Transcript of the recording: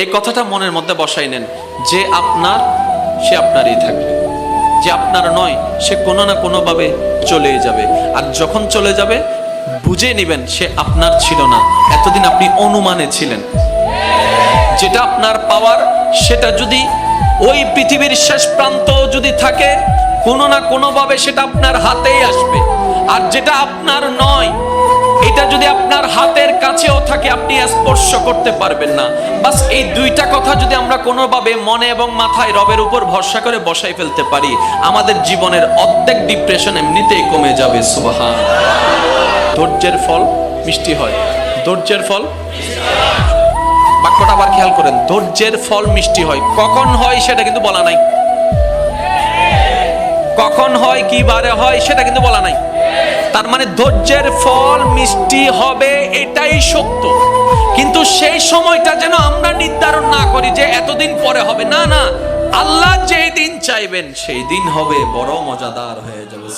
এই কথাটা মনের মধ্যে বসাই নেন, যে আপনার সে আপনারই থাকবে, যে আপনার নয় সে কোনো না কোনো ভাবে চলে যাবে। আর যখন চলে যাবে বুঝে নেবেন সে আপনার ছিল না, এতদিন আপনি অনুমানে ছিলেন। যেটা আপনার পাওয়ার সেটা যদি ওই পৃথিবীর শেষ প্রান্ত যদি থাকে, কোনো না কোনো ভাবে সেটা আপনার হাতেই আসবে। আর যেটা আপনার নয় এটা যদি আপনার হাতের কাছেও থাকে আপনি স্পর্শ করতে পারবেন না। বাস এই দুইটা কথা যদি আমরা কোনোভাবে মনে এবং মাথায় রবের উপর ভরসা করে বসাই ফেলতে পারি, আমাদের জীবনের অর্ধেক ডিপ্রেশন এমনিতেই কমে যাবে। সুবহান। ধৈর্যের ফল মিষ্টি হয়, ধৈর্যের ফল, বাক্যটা আবার খেয়াল করেন, ধৈর্যের ফল মিষ্টি হয়। কখন হয় সেটা কিন্তু বলা নাই, কখন হয় কি বারে হয় সেটা কিন্তু বলা নাই। তার মানে ধৈর্যের ফল মিষ্টি হবে এটাই সত্য, কিন্তু সেই সময়টা যেন আমরা নির্ধারণ না করি যে এতদিন পরে হবে। না না, আল্লাহ যেই দিন চাইবেন সেই দিন হবে, বড় মজাদার হয়ে যাবে।